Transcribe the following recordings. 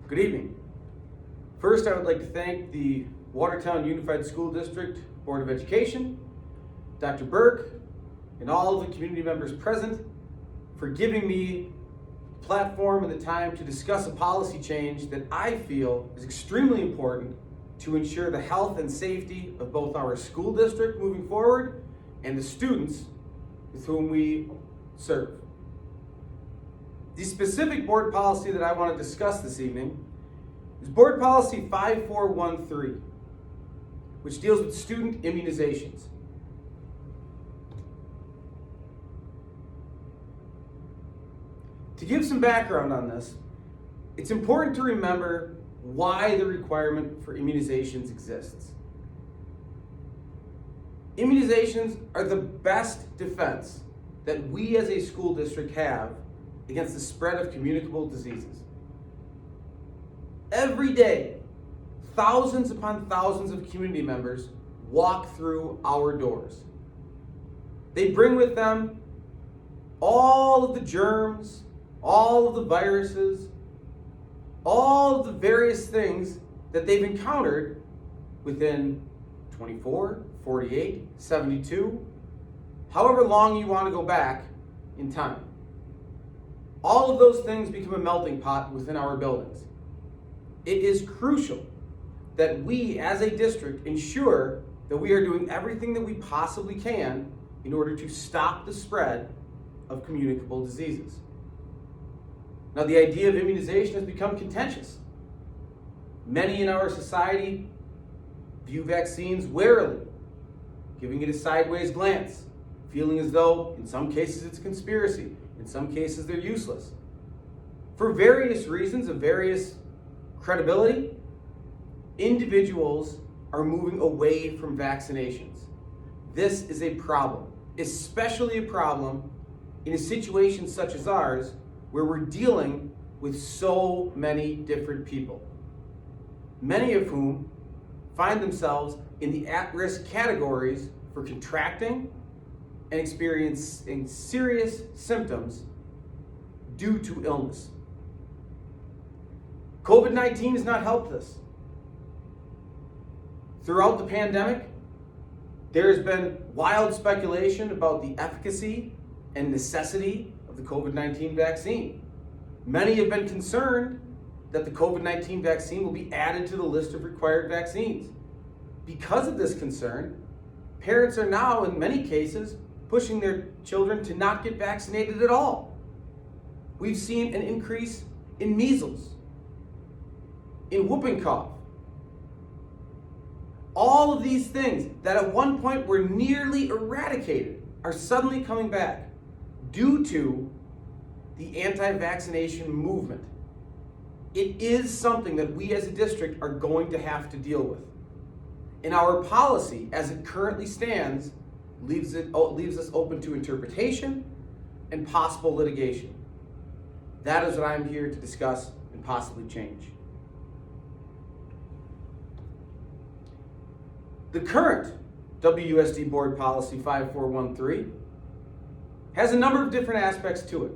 Good evening. First, I would like to thank the Watertown Unified School District Board of Education, Dr. Burke, and all of the community members present for giving me the platform and the time to discuss a policy change that I feel is extremely important to ensure the health and safety of both our school district moving forward and the students with whom we serve. The specific board policy that I want to discuss this evening is Board Policy 5413, which deals with student immunizations. To give some background on this, it's important to remember why the requirement for immunizations exists. Immunizations are the best defense that we as a school district have against the spread of communicable diseases. Every day, thousands upon thousands of community members walk through our doors. They bring with them all of the germs, all of the viruses, all of the various things that they've encountered within 24, 48, 72, however long you want to go back in time. All of those things become a melting pot within our buildings. It is crucial that we as a district ensure that we are doing everything that we possibly can in order to stop the spread of communicable diseases. Now, the idea of immunization has become contentious. Many in our society view vaccines warily, giving it a sideways glance, feeling as though in some cases it's a conspiracy, in some cases they're useless. For various reasons of various credibility, individuals are moving away from vaccinations. This is a problem, especially a problem in a situation such as ours, where we're dealing with so many different people, many of whom find themselves in the at-risk categories for contracting and experiencing serious symptoms due to illness. COVID-19 has not helped us. Throughout the pandemic, there has been wild speculation about the efficacy and necessity of the COVID-19 vaccine. Many have been concerned that the COVID-19 vaccine will be added to the list of required vaccines. Because of this concern, parents are now, in many cases, pushing their children to not get vaccinated at all. We've seen an increase in measles, in whooping cough. All of these things that at one point were nearly eradicated are suddenly coming back due to the anti-vaccination movement. It is something that we as a district are going to have to deal with. And our policy, as it currently stands, leaves us open to interpretation and possible litigation. That is what I'm here to discuss and possibly change. The current WUSD Board Policy 5413 has a number of different aspects to it.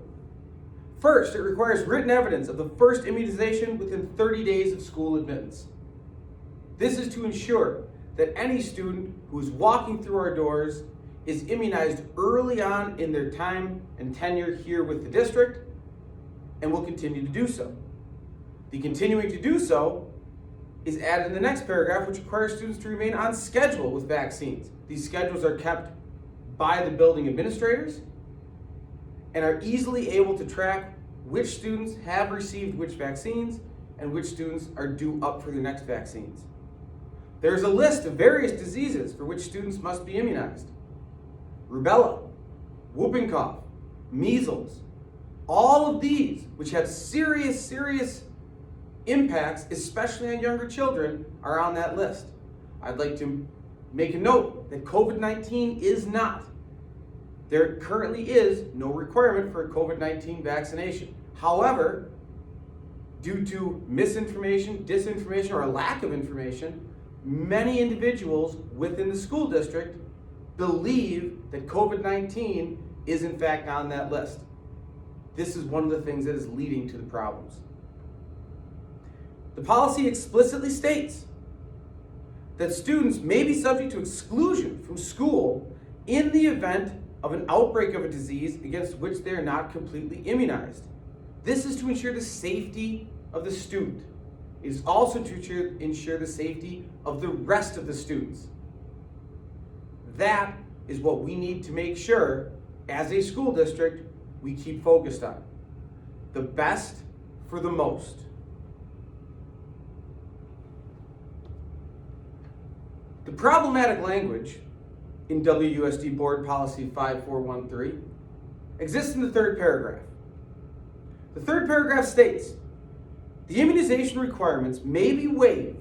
First, it requires written evidence of the first immunization within 30 days of school admittance. This is to ensure that any student who is walking through our doors is immunized early on in their time and tenure here with the district and will continue to do so. The continuing to do so is added in the next paragraph, which requires students to remain on schedule with vaccines. These schedules are kept by the building administrators and are easily able to track which students have received which vaccines and which students are due up for their next vaccines. There's a list of various diseases for which students must be immunized. Rubella, whooping cough, measles, all of these, which have serious impacts, especially on younger children, are on that list. I'd like to make a note that COVID-19 is not. There currently is no requirement for a COVID-19 vaccination. However, due to misinformation, disinformation, or a lack of information, many individuals within the school district believe that COVID-19 is in fact on that list. This is one of the things that is leading to the problems. The policy explicitly states that students may be subject to exclusion from school in the event of an outbreak of a disease against which they are not completely immunized. This is to ensure the safety of the student. It is also to ensure the safety of the rest of the students. That is what we need to make sure, as a school district, we keep focused on. The best for the most. The problematic language in WUSD Board Policy 5413 exists in the third paragraph. The third paragraph states, the immunization requirements may be waived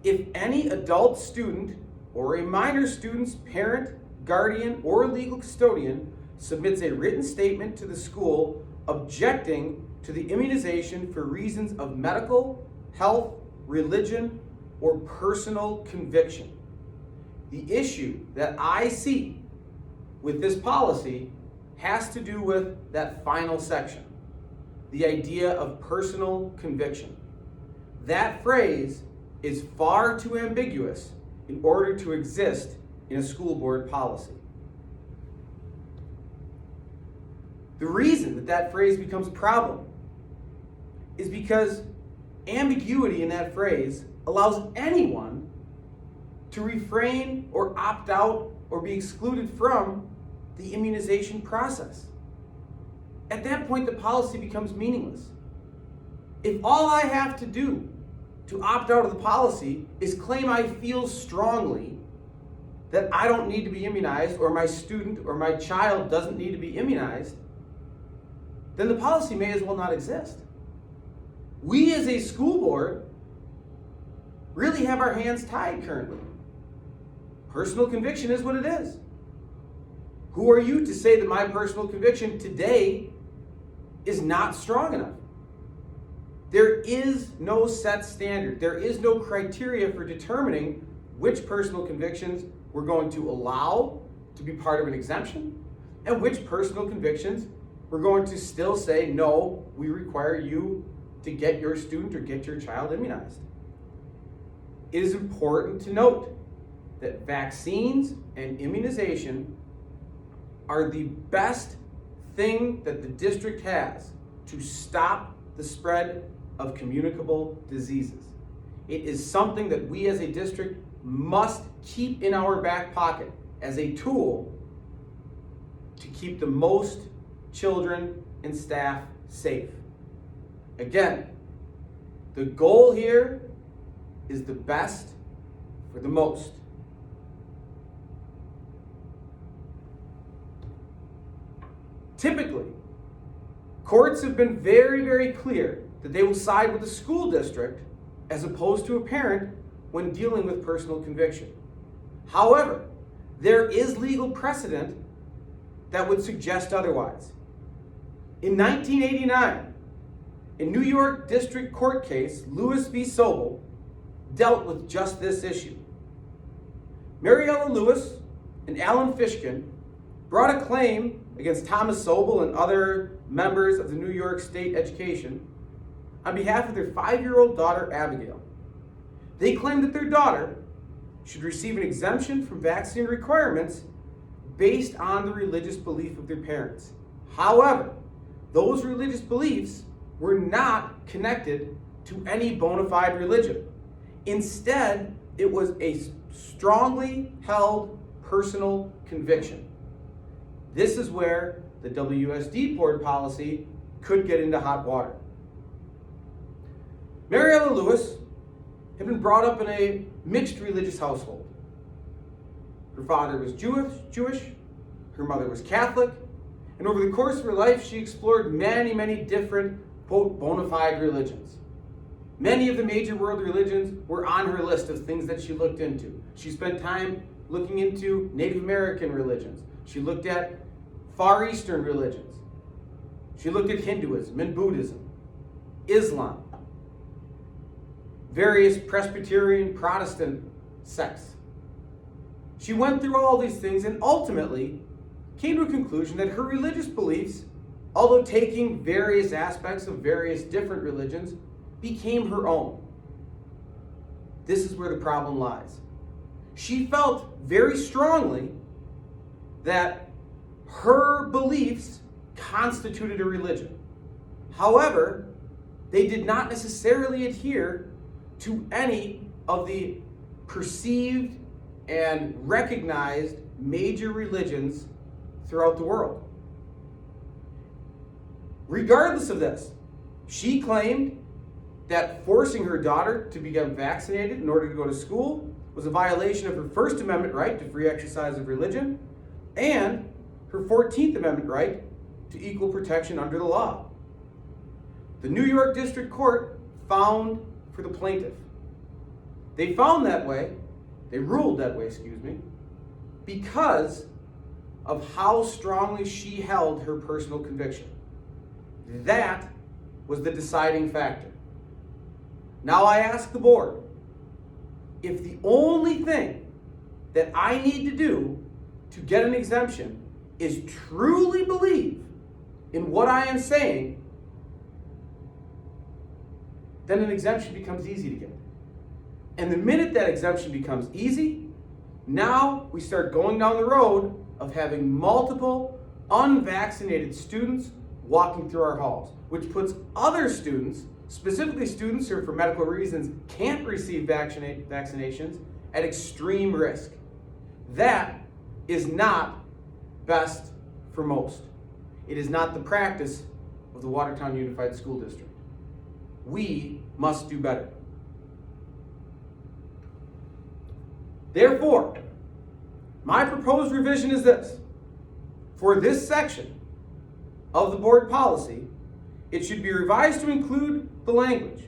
if any adult student or a minor student's parent, guardian, or legal custodian submits a written statement to the school objecting to the immunization for reasons of medical, health, religion, or personal conviction. The issue that I see with this policy has to do with that final section, the idea of personal conviction. That phrase is far too ambiguous in order to exist in a school board policy. The reason that phrase becomes a problem is because ambiguity in that phrase allows anyone to refrain or opt out or be excluded from the immunization process. At that point, the policy becomes meaningless. If all I have to do to opt out of the policy is claim I feel strongly that I don't need to be immunized, or my student or my child doesn't need to be immunized, then the policy may as well not exist. We as a school board really have our hands tied currently. Personal conviction is what it is. Who are you to say that my personal conviction today is not strong enough? There is no set standard. There is no criteria for determining which personal convictions we're going to allow to be part of an exemption and which personal convictions we're going to still say, no, we require you to get your student or get your child immunized. It is important to note that vaccines and immunization are the best thing that the district has to stop the spread of communicable diseases. It is something that we as a district must keep in our back pocket as a tool to keep the most children and staff safe. Again, the goal here is the best for the most. Typically, courts have been very, very clear that they will side with the school district as opposed to a parent when dealing with personal conviction. However, there is legal precedent that would suggest otherwise. In 1989, a New York District Court case, Lewis v. Sobel, dealt with just this issue. Mariella Lewis and Alan Fishkin brought a claim against Thomas Sobel and other members of the New York State Education on behalf of their 5-year-old daughter, Abigail. They claimed that their daughter should receive an exemption from vaccine requirements based on the religious belief of their parents. However, those religious beliefs were not connected to any bona fide religion. Instead, it was a strongly held personal conviction. This is where the WUSD board policy could get into hot water. Mariella Lewis had been brought up in a mixed religious household. Her father was Jewish, her mother was Catholic, and over the course of her life, she explored many, many different, quote, bona fide religions. Many of the major world religions were on her list of things that she looked into. She spent time looking into Native American religions. She looked at Far Eastern religions. She looked at Hinduism and Buddhism, Islam, various Presbyterian Protestant sects. She went through all these things and ultimately came to a conclusion that her religious beliefs, although taking various aspects of various different religions, became her own. this is where the problem lies. She felt very strongly that her beliefs constituted a religion. However, they did not necessarily adhere to any of the perceived and recognized major religions throughout the world. Regardless of this, she claimed that forcing her daughter to become vaccinated in order to go to school was a violation of her First Amendment right to free exercise of religion and her 14th Amendment right to equal protection under the law. The New York District Court found for the plaintiff. They ruled that way, because of how strongly she held her personal conviction. That was the deciding factor. Now I ask the board, if the only thing that I need to do to get an exemption is truly believe in what I am saying, then an exemption becomes easy to get. And the minute that exemption becomes easy, now we start going down the road of having multiple unvaccinated students walking through our halls, which puts other students, specifically students who for medical reasons can't receive vaccinations, at extreme risk. That is not best for most. It is not the practice of the Watertown Unified School District. We must do better. Therefore, my proposed revision is this. For this section of the board policy, it should be revised to include the language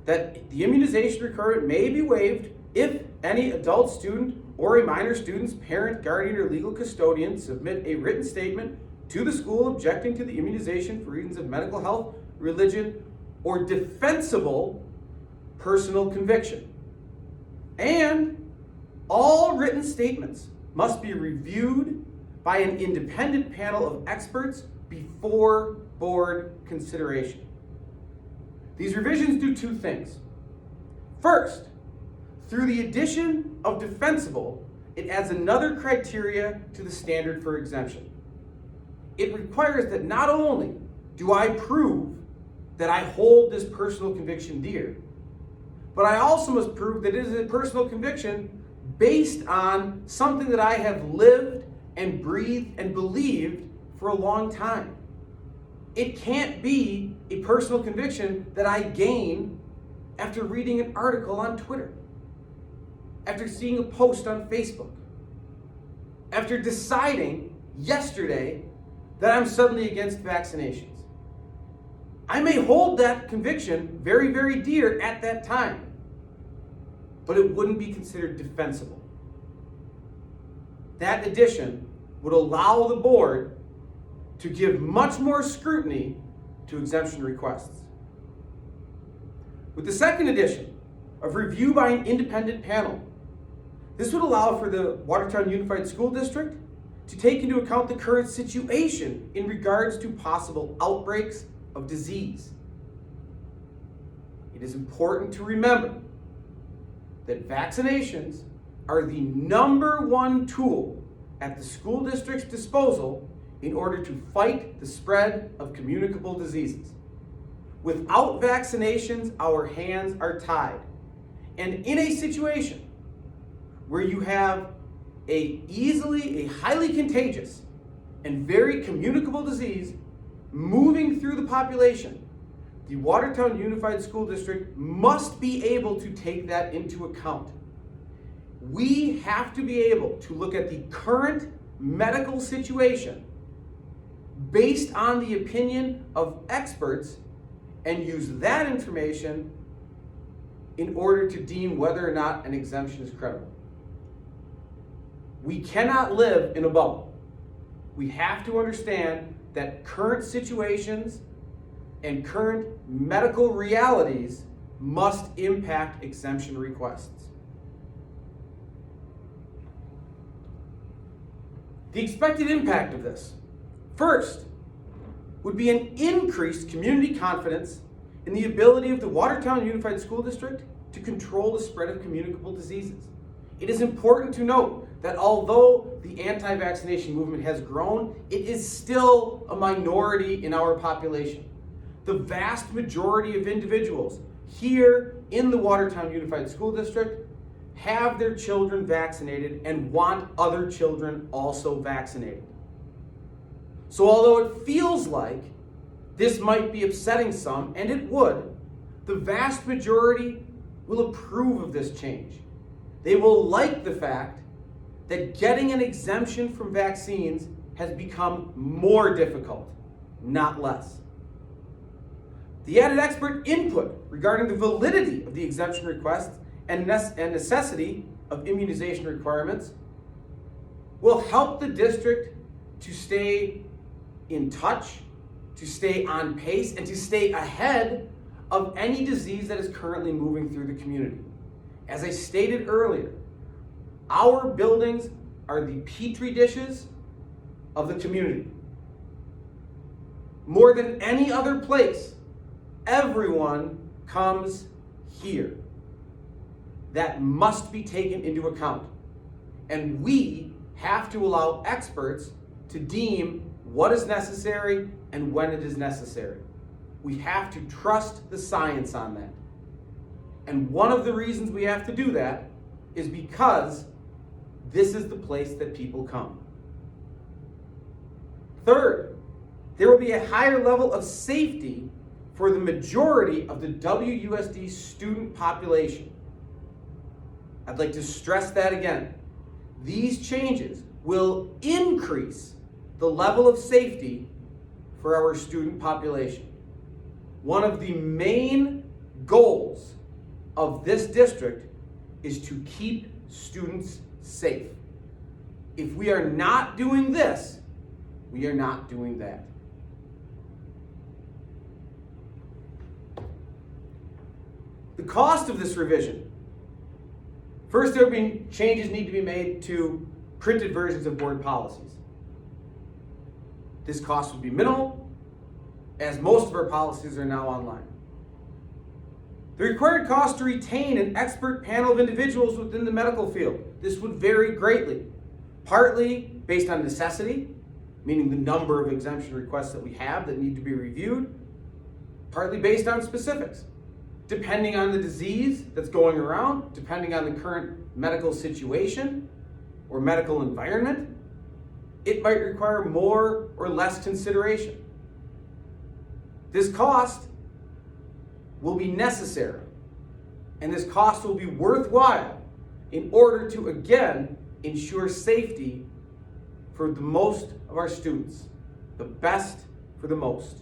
that the immunization requirement may be waived if any adult student or a minor student's parent, guardian, or legal custodian submit a written statement to the school objecting to the immunization for reasons of medical health, religion, or defensible personal conviction. And all written statements must be reviewed by an independent panel of experts before board consideration. These revisions do two things. First, through the addition of defensible, it adds another criteria to the standard for exemption. It requires that not only do I prove that I hold this personal conviction dear, but I also must prove that it is a personal conviction based on something that I have lived and breathed and believed for a long time. It can't be a personal conviction that I gain after reading an article on Twitter, after seeing a post on Facebook, after deciding yesterday that I'm suddenly against vaccinations. I may hold that conviction very, very dear at that time, but it wouldn't be considered defensible. That addition would allow the board to give much more scrutiny to exemption requests. With the second addition of review by an independent panel, this would allow for the Watertown Unified School District to take into account the current situation in regards to possible outbreaks of disease. It is important to remember that vaccinations are the number one tool at the school district's disposal in order to fight the spread of communicable diseases. Without vaccinations, our hands are tied. And in a situation where you have a highly contagious and very communicable disease moving through the population, the Watertown Unified School District must be able to take that into account. We have to be able to look at the current medical situation based on the opinion of experts and use that information in order to deem whether or not an exemption is credible. We cannot live in a bubble. We have to understand that current situations and current medical realities must impact exemption requests. The expected impact of this, first, would be an increased community confidence in the ability of the Watertown Unified School District to control the spread of communicable diseases. It is important to note that although the anti-vaccination movement has grown, it is still a minority in our population. The vast majority of individuals here in the Watertown Unified School District have their children vaccinated and want other children also vaccinated. So although it feels like this might be upsetting some, and it would, the vast majority will approve of this change. They will like the fact that getting an exemption from vaccines has become more difficult, not less. The added expert input regarding the validity of the exemption requests and necessity of immunization requirements will help the district to stay in touch, to stay on pace, and to stay ahead of any disease that is currently moving through the community. As I stated earlier, our buildings are the petri dishes of the community. More than any other place, everyone comes here. That must be taken into account. And we have to allow experts to deem what is necessary and when it is necessary. We have to trust the science on that. And one of the reasons we have to do that is because this is the place that people come. Third, there will be a higher level of safety for the majority of the WUSD student population. I'd like to stress that again. These changes will increase the level of safety for our student population. One of the main goals of this district is to keep students safe. If we are not doing this, we are not doing that. The cost of this revision. First, there will be changes need to be made to printed versions of board policies. This cost will be minimal, as most of our policies are now online. The required cost to retain an expert panel of individuals within the medical field. This would vary greatly, partly based on necessity, meaning the number of exemption requests that we have that need to be reviewed, partly based on specifics, depending on the disease that's going around, depending on the current medical situation or medical environment. It might require more or less consideration. This cost will be necessary, and this cost will be worthwhile in order to, again, ensure safety for the most of our students, the best for the most.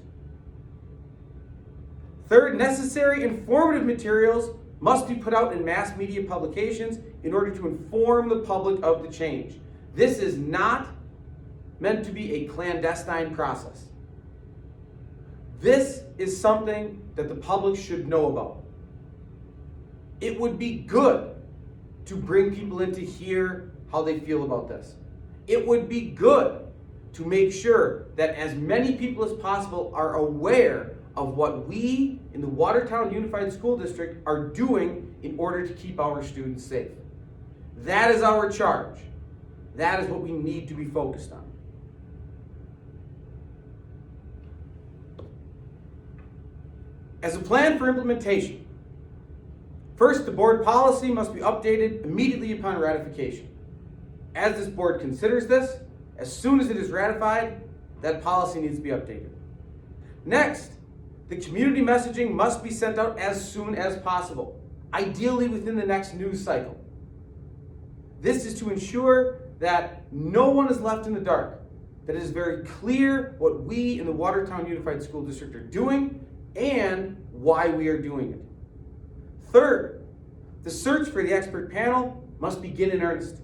Third, necessary informative materials must be put out in mass media publications in order to inform the public of the change. This is not meant to be a clandestine process. This is something that the public should know about. It would be good to bring people in to hear how they feel about this. It would be good to make sure that as many people as possible are aware of what we in the Watertown Unified School District are doing in order to keep our students safe. That is our charge. That is what we need to be focused on. As a plan for implementation, first, the board policy must be updated immediately upon ratification. As this board considers this, as soon as it is ratified, that policy needs to be updated. Next, the community messaging must be sent out as soon as possible, ideally within the next news cycle. This is to ensure that no one is left in the dark, that it is very clear what we in the Watertown Unified School District are doing and why we are doing it. Third, the search for the expert panel must begin in earnest.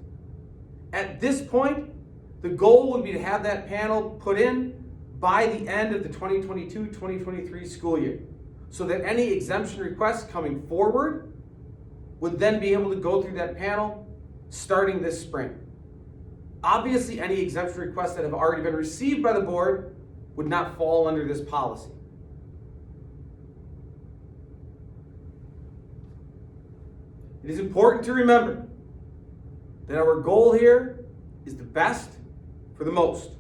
At this point, the goal would be to have that panel put in by the end of the 2022-2023 school year, so that any exemption requests coming forward would then be able to go through that panel starting this spring. Obviously, any exemption requests that have already been received by the board would not fall under this policy. It is important to remember that our goal here is the best for the most.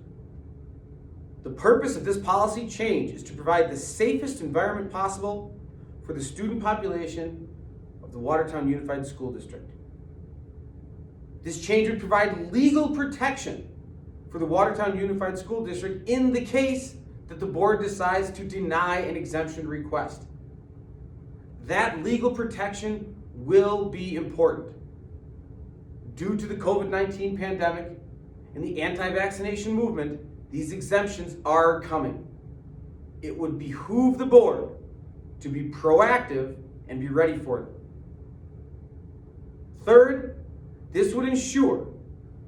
The purpose of this policy change is to provide the safest environment possible for the student population of the Watertown Unified School District. This change would provide legal protection for the Watertown Unified School District in the case that the board decides to deny an exemption request. That legal protection will be important. Due to the COVID-19 pandemic and the anti-vaccination movement, these exemptions are coming. It would behoove the board to be proactive and be ready for them. Third, this would ensure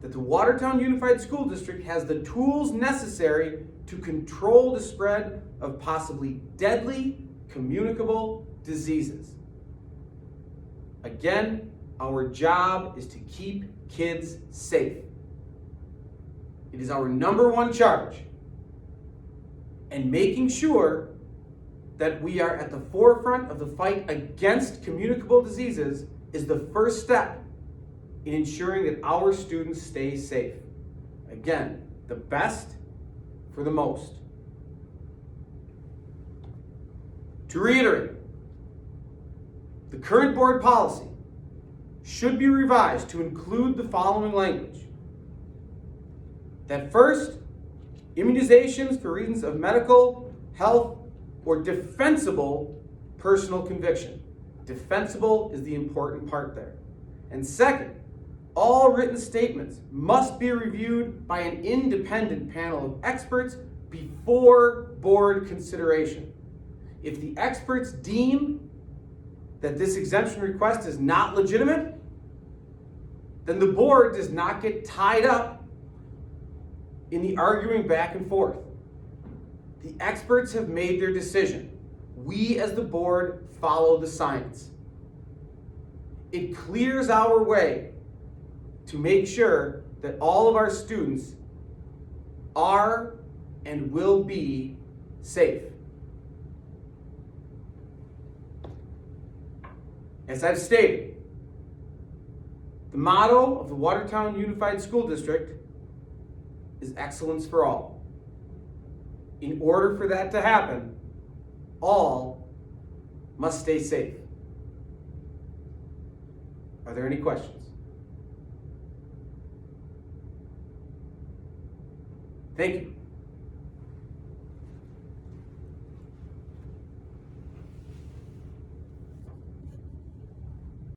that the Watertown Unified School District has the tools necessary to control the spread of possibly deadly communicable diseases. Again, our job is to keep kids safe. It is our number one charge. And making sure that we are at the forefront of the fight against communicable diseases is the first step in ensuring that our students stay safe. Again, the best for the most. To reiterate, the current board policy should be revised to include the following language. That first, immunizations for reasons of medical, health, or defensible personal conviction. Defensible is the important part there. And second, all written statements must be reviewed by an independent panel of experts before board consideration. If the experts deem that this exemption request is not legitimate, then the board does not get tied up in the arguing back and forth. The experts have made their decision. We as the board follow the science. It clears our way to make sure that all of our students are and will be safe. As I've stated, the motto of the Watertown Unified School District is excellence for all. In order for that to happen, all must stay safe. Are there any questions? Thank you.